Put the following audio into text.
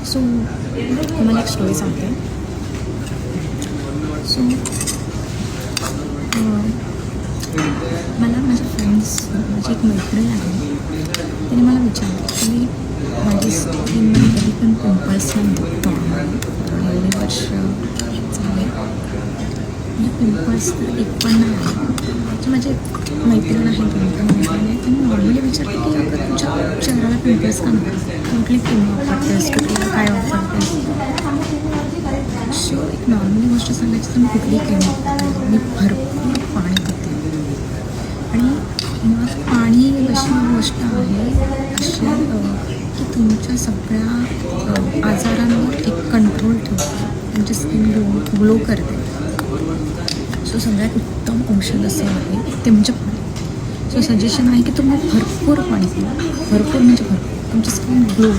So तुम्हाला एक story सांगते. सो मला माझ्या फ्रेंड्स, माझी एक मैत्रीण आहे, तिने मला विचारलं की माझी स्किनमध्ये कधी पण पिंपल्स नाही, एवढे वर्ष झाले म्हणजे पिंपल्स तर एक पण नाही आहे. माझी मैत्रीण आहे, मैत्रीण आहे, त्यांनी नॉर्मली विचारलं की अगं तुझ्या चेहऱ्याला पिंपल्स का नाही, कुठली क्रीम वापरतेस, कुठली काय वापरतेस. सो एक नॉर्मली गोष्ट सांगायची तर मी कुठली क्रीम वापरते, मी भरपूर पाणी पिते. आणि मग पाणी अशी गोष्ट आहे अशी की तुमच्या सगळ्या आजारांवर एक कंट्रोल ठेवते, तुमची स्किन ग्लो करते. सो सगळ्यात उत्तम औषध असं आहे ते म्हणजे पाणी. सो सजेशन आहे की तुम्ही भरपूर पाणी पिवा, भरपूर म्हणजे भरपूर, तुमची स्किन ग्लो